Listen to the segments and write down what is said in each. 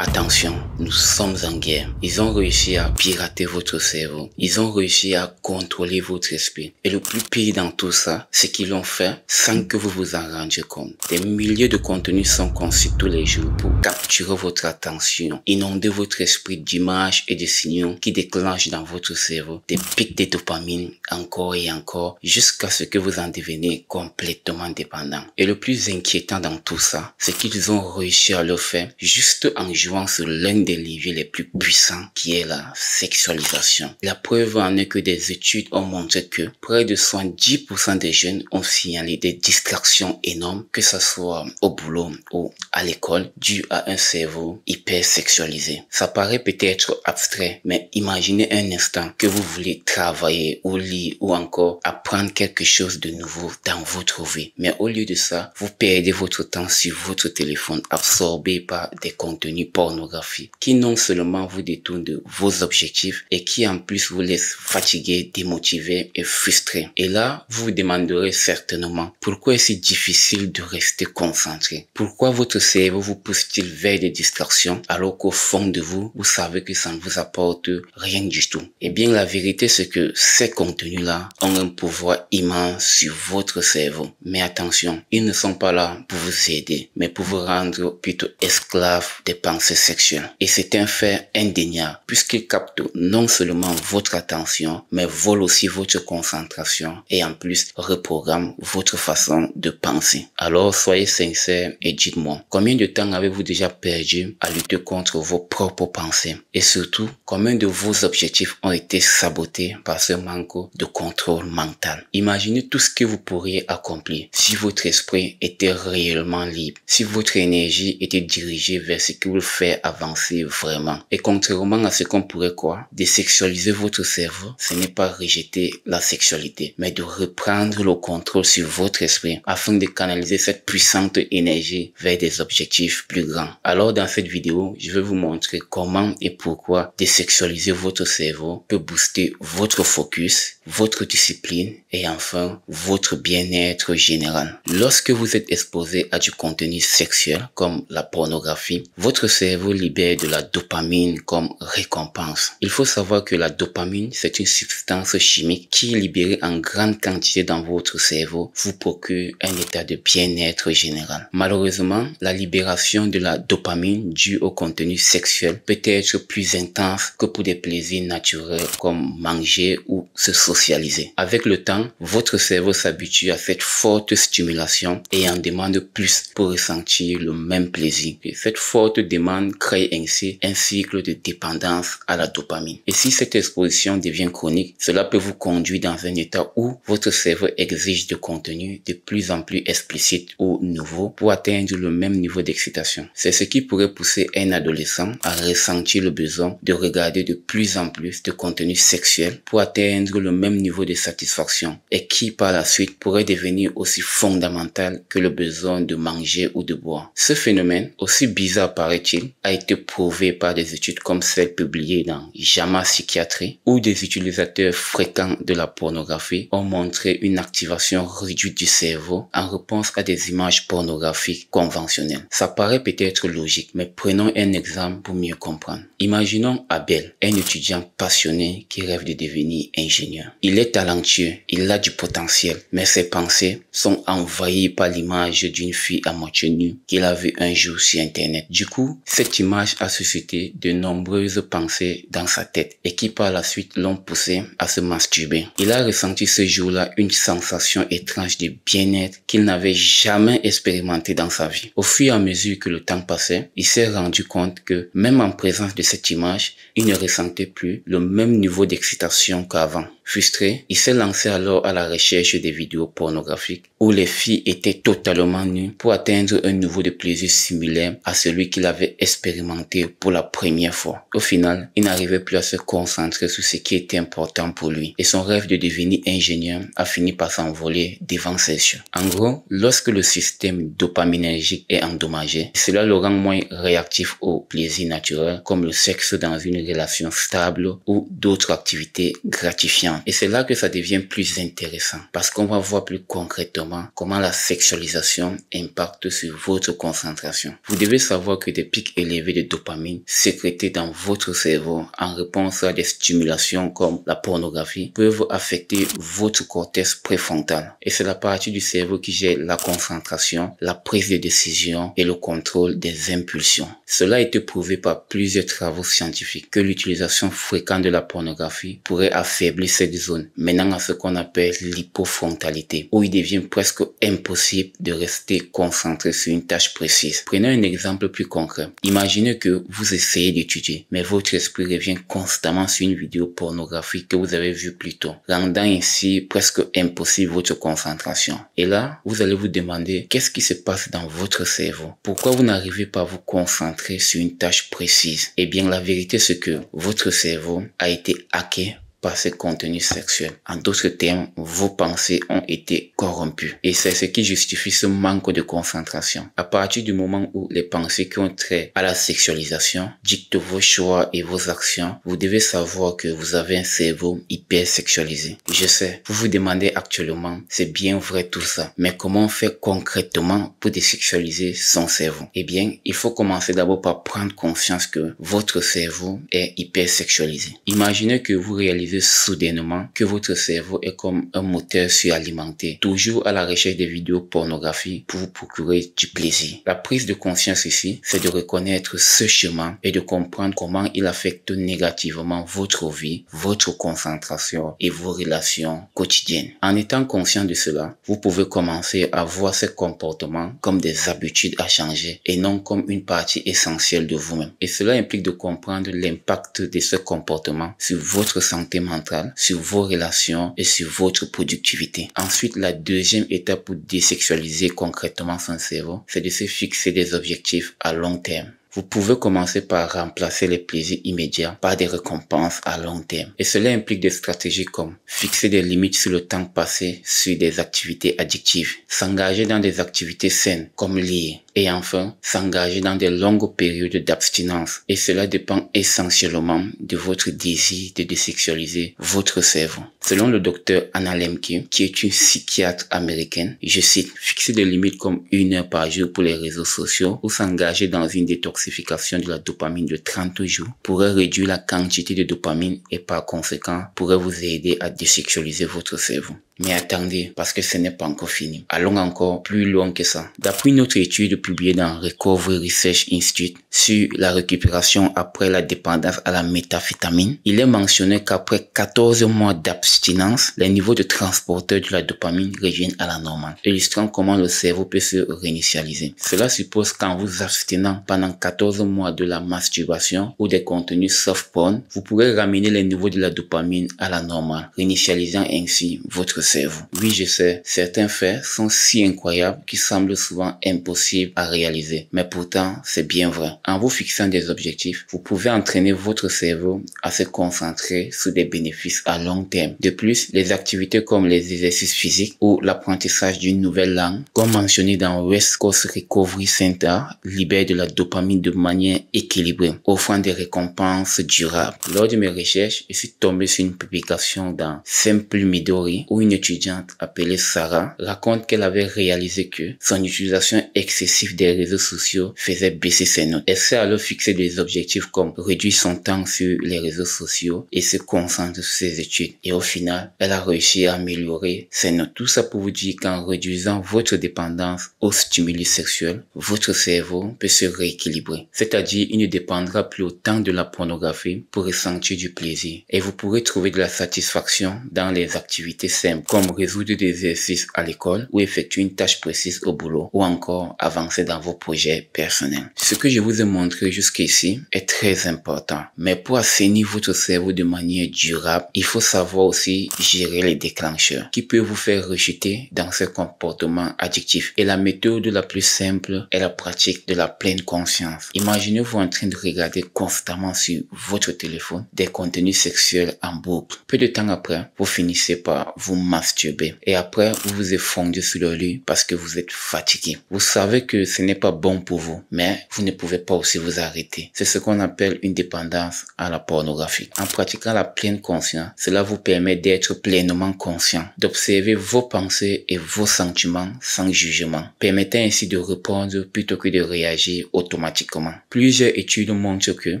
Attention, nous sommes en guerre. Ils ont réussi à pirater votre cerveau. Ils ont réussi à contrôler votre esprit. Et le plus pire dans tout ça, c'est qu'ils l'ont fait sans que vous vous en rendiez compte. Des milliers de contenus sont conçus tous les jours pour capturer votre attention, inonder votre esprit d'images et de signaux qui déclenchent dans votre cerveau des pics de dopamine encore et encore jusqu'à ce que vous en deveniez complètement dépendant. Et le plus inquiétant dans tout ça, c'est qu'ils ont réussi à le faire juste en jouant sur l'un des leviers les plus puissants qui est la sexualisation. La preuve en est que des études ont montré que près de 70% des jeunes ont signalé des distractions énormes, que ce soit au boulot ou à l'école, dû à un cerveau hyper sexualisé. Ça paraît peut-être abstrait, mais imaginez un instant que vous voulez travailler ou lire ou encore apprendre quelque chose de nouveau dans votre vie. Mais au lieu de ça, vous perdez votre temps sur votre téléphone, absorbé par des contenus pornographiques qui non seulement vous détournent de vos objectifs et qui en plus vous laissent fatigué, démotivé et frustré. Et là, vous vous demanderez certainement pourquoi est-ce si difficile de rester concentré. Pourquoi votre cerveau vous pousse-t-il vers des distractions alors qu'au fond de vous, vous savez que ça ne vous apporte rien du tout. Eh bien, la vérité c'est que ces contenus-là ont un pouvoir immense sur votre cerveau. Mais attention, ils ne sont pas là pour vous aider, mais pour vous rendre plutôt esclave des pensées sexuelles. Et c'est un fait indéniable, puisqu'ils captent non seulement votre attention, mais volent aussi votre concentration et en plus reprogramment votre façon de penser. Alors soyez sincères et dites-moi, combien de temps avez-vous déjà perdu à lutter contre vos propres pensées? Et surtout, combien de vos objectifs ont été sabotés par ce manque de contrôle mental? Imaginez tout ce que vous pourriez accomplir si votre esprit était réellement libre, si votre énergie était dirigée vers ce qui vous fait avancer vraiment. Et contrairement à ce qu'on pourrait croire, désexualiser votre cerveau, ce n'est pas rejeter la sexualité, mais de reprendre le contrôle sur votre esprit afin de canaliser cette puissante énergie vers des objectifs plus grands. Alors dans cette vidéo, je vais vous montrer comment et pourquoi désexualiser votre cerveau peut booster votre focus, votre discipline et enfin votre bien-être général. Lorsque vous êtes exposé à du contenu sexuel comme la pornographie, votre cerveau libère de la dopamine comme récompense. Il faut savoir que la dopamine, c'est une substance chimique qui est libérée en grande quantité dans votre cerveau, vous procure un état de bien-être général. Malheureusement, la libération de la dopamine due au contenu sexuel peut être plus intense que pour des plaisirs naturels comme manger ou se socialiser. Avec le temps, votre cerveau s'habitue à cette forte stimulation et en demande plus pour ressentir le même plaisir. Et cette forte demande crée ainsi un cycle de dépendance à la dopamine. Et si cette exposition devient chronique, cela peut vous conduire dans un état où votre cerveau exige de contenu de plus en plus explicite ou nouveau pour atteindre le même niveau d'excitation. C'est ce qui pourrait pousser un adolescent à ressentir le besoin de regarder de plus en plus de contenu sexuel pour atteindre le même niveau de satisfaction et qui par la suite pourrait devenir aussi fondamental que le besoin de manger ou de boire. Ce phénomène, aussi bizarre paraît-il, a été prouvé par des études comme celles publiées dans JAMA Psychiatrie où des utilisateurs fréquents de la pornographie ont montré une activation réduite du cerveau en réponse à des images pornographiques conventionnelles. Ça paraît peut-être logique, mais prenons un exemple pour mieux comprendre. Imaginons Abel, un étudiant passionné qui rêve de devenir ingénieur. Il est talentueux, il a du potentiel, mais ses pensées sont envahies par l'image d'une fille à moitié nue qu'il a vue un jour sur internet. Du coup, cette image a suscité de nombreuses pensées dans sa tête et qui par la suite l'ont poussé à se masturber. Il a ressenti ce jour-là une sensation étrange de bien-être qu'il n'avait jamais expérimenté dans sa vie. Au fur et à mesure que le temps passait, il s'est rendu compte que même en présence de cette image, il ne ressentait plus le même niveau d'excitation qu'avant. Frustré, il s'est lancé alors à la recherche des vidéos pornographiques où les filles étaient totalement nues pour atteindre un niveau de plaisir similaire à celui qu'il avait expérimenté pour la première fois. Au final, il n'arrivait plus à se concentrer sur ce qui était important pour lui et son rêve de devenir ingénieur a fini par s'envoler devant ses yeux. En gros, lorsque le système dopaminergique est endommagé, cela le rend moins réactif au plaisir naturel comme le sexe dans une relation stable ou d'autres activités gratifiantes. suivante. Et c'est là que ça devient plus intéressant parce qu'on va voir plus concrètement comment la sexualisation impacte sur votre concentration. Vous devez savoir que des pics élevés de dopamine sécrétés dans votre cerveau en réponse à des stimulations comme la pornographie peuvent affecter votre cortex préfrontal. Et c'est la partie du cerveau qui gère la concentration, la prise de décision et le contrôle des impulsions. Cela a été prouvé par plusieurs travaux scientifiques que l'utilisation fréquente de la pornographie pourrait affaiblir cette zone, menant à ce qu'on appelle l'hypofrontalité, où il devient presque impossible de rester concentré sur une tâche précise. Prenons un exemple plus concret. Imaginez que vous essayez d'étudier, mais votre esprit revient constamment sur une vidéo pornographique que vous avez vue plus tôt, rendant ainsi presque impossible votre concentration. Et là, vous allez vous demander qu'est-ce qui se passe dans votre cerveau? Pourquoi vous n'arrivez pas à vous concentrer sur une tâche précise? Eh bien, la vérité, c'est que votre cerveau a été hacké par ces contenus sexuels. En d'autres termes, vos pensées ont été corrompues. Et c'est ce qui justifie ce manque de concentration. À partir du moment où les pensées qui ont trait à la sexualisation dictent vos choix et vos actions, vous devez savoir que vous avez un cerveau hyper sexualisé. Je sais, vous vous demandez actuellement, c'est bien vrai tout ça, mais comment on fait concrètement pour désexualiser son cerveau? Eh bien, il faut commencer d'abord par prendre conscience que votre cerveau est hyper sexualisé. Imaginez que vous réalisez soudainement que votre cerveau est comme un moteur suralimenté, toujours à la recherche des vidéos pornographiques pour vous procurer du plaisir. La prise de conscience ici, c'est de reconnaître ce chemin et de comprendre comment il affecte négativement votre vie, votre concentration et vos relations quotidiennes. En étant conscient de cela, vous pouvez commencer à voir ces comportements comme des habitudes à changer et non comme une partie essentielle de vous-même. Et cela implique de comprendre l'impact de ce comportement sur votre santé mentale, sur vos relations et sur votre productivité. Ensuite, la deuxième étape pour désexualiser concrètement son cerveau, c'est de se fixer des objectifs à long terme. Vous pouvez commencer par remplacer les plaisirs immédiats par des récompenses à long terme. Et cela implique des stratégies comme fixer des limites sur le temps passé sur des activités addictives, s'engager dans des activités saines comme lire, et enfin, s'engager dans des longues périodes d'abstinence. Et cela dépend essentiellement de votre désir de désexualiser votre cerveau. Selon le docteur Anna Lembke, qui est une psychiatre américaine, je cite, fixer des limites comme 1 heure par jour pour les réseaux sociaux ou s'engager dans une détoxification de la dopamine de 30 jours pourrait réduire la quantité de dopamine et par conséquent pourrait vous aider à désexualiser votre cerveau. Mais attendez, parce que ce n'est pas encore fini. Allons encore plus loin que ça. D'après une autre étude publiée dans Recovery Research Institute sur la récupération après la dépendance à la méthamphétamine, il est mentionné qu'après 14 mois d'abstinence, les niveaux de transporteurs de la dopamine reviennent à la normale, illustrant comment le cerveau peut se réinitialiser. Cela suppose qu'en vous abstinant pendant 14 mois de la masturbation ou des contenus soft porn, vous pourrez ramener les niveaux de la dopamine à la normale, réinitialisant ainsi votre cerveau. Oui, je sais, certains faits sont si incroyables qu'ils semblent souvent impossibles à réaliser. Mais pourtant, c'est bien vrai. En vous fixant des objectifs, vous pouvez entraîner votre cerveau à se concentrer sur des bénéfices à long terme. De plus, les activités comme les exercices physiques ou l'apprentissage d'une nouvelle langue, comme mentionné dans West Coast Recovery Center, libèrent de la dopamine de manière équilibrée, offrant des récompenses durables. Lors de mes recherches, je suis tombé sur une publication dans Simple Midori où une étudiante appelée Sarah raconte qu'elle avait réalisé que son utilisation excessive des réseaux sociaux faisait baisser ses notes. Elle s'est alors fixé des objectifs comme réduire son temps sur les réseaux sociaux et se concentrer sur ses études. Et au final, elle a réussi à améliorer ses notes. Tout ça pour vous dire qu'en réduisant votre dépendance aux stimuli sexuels, votre cerveau peut se rééquilibrer. C'est-à-dire, il ne dépendra plus autant de la pornographie pour ressentir du plaisir. Et vous pourrez trouver de la satisfaction dans les activités simples, comme résoudre des exercices à l'école ou effectuer une tâche précise au boulot ou encore avancer dans vos projets personnels. Ce que je vous ai montré jusqu'ici est très important, mais pour assainir votre cerveau de manière durable, il faut savoir aussi gérer les déclencheurs qui peuvent vous faire rejeter dans ces comportements addictifs. Et la méthode la plus simple est la pratique de la pleine conscience. conscience. Imaginez-vous en train de regarder constamment sur votre téléphone des contenus sexuels en boucle. Peu de temps après, vous finissez par vous masturber et après, vous vous effondrez sur le lit parce que vous êtes fatigué. Vous savez que ce n'est pas bon pour vous, mais vous ne pouvez pas aussi vous arrêter. C'est ce qu'on appelle une dépendance à la pornographie. En pratiquant la pleine conscience, cela vous permet d'être pleinement conscient, d'observer vos pensées et vos sentiments sans jugement, permettant ainsi de répondre plutôt que de réagir automatiquement. Plusieurs études montrent que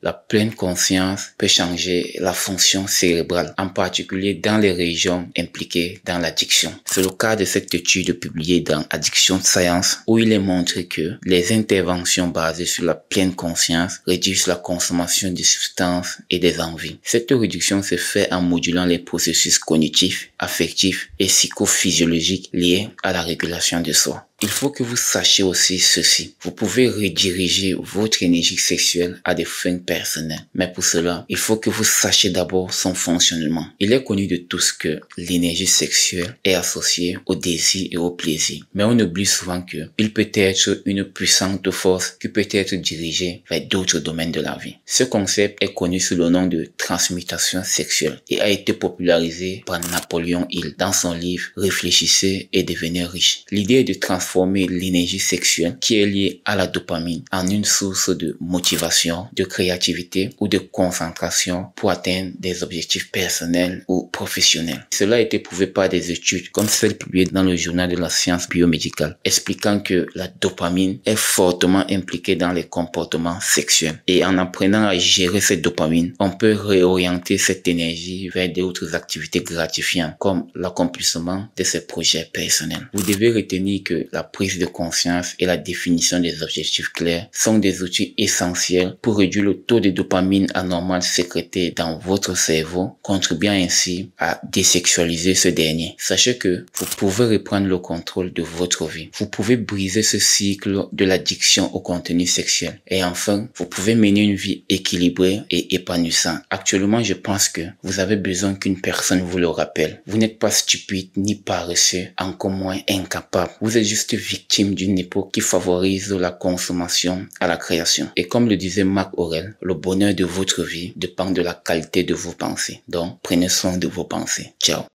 la pleine conscience peut changer la fonction cérébrale, en particulier dans les régions impliquées dans l'addiction. C'est le cas de cette étude publiée dans Addiction Science où il est montré que les interventions basées sur la pleine conscience réduisent la consommation de substances et des envies. Cette réduction se fait en modulant les processus cognitifs, affectifs et psychophysiologiques liés à la régulation de soi. Il faut que vous sachiez aussi ceci. Vous pouvez rediriger votre énergie sexuelle à des fins personnelles. Mais pour cela, il faut que vous sachiez d'abord son fonctionnement. Il est connu de tous que l'énergie sexuelle est associée au désir et au plaisir. Mais on oublie souvent que il peut être une puissante force qui peut être dirigée vers d'autres domaines de la vie. Ce concept est connu sous le nom de transmutation sexuelle et a été popularisé par Napoléon Hill dans son livre Réfléchissez et devenez riche. L'idée est de transformer l'énergie sexuelle qui est liée à la dopamine en une source de motivation, de créativité ou de concentration pour atteindre des objectifs personnels ou professionnels. Cela a été prouvé par des études comme celle publiée dans le journal de la science biomédicale, expliquant que la dopamine est fortement impliquée dans les comportements sexuels. Et en apprenant à gérer cette dopamine, on peut réorienter cette énergie vers d'autres activités gratifiantes comme l'accomplissement de ses projets personnels. Vous devez retenir que la prise de conscience et la définition des objectifs clairs sont des outils essentiels pour réduire le taux de dopamine anormal sécrété dans votre cerveau, contribuant ainsi à désexualiser ce dernier. Sachez que vous pouvez reprendre le contrôle de votre vie. Vous pouvez briser ce cycle de l'addiction au contenu sexuel. Et enfin, vous pouvez mener une vie équilibrée et épanouissante. Actuellement, je pense que vous avez besoin qu'une personne vous le rappelle. Vous n'êtes pas stupide ni paresseux, encore moins incapable. Vous êtes juste victime d'une époque qui favorise la consommation à la création. Et comme le disait Marc Aurèle, le bonheur de votre vie dépend de la qualité de vos pensées. Donc, prenez soin de vos pensées. Ciao.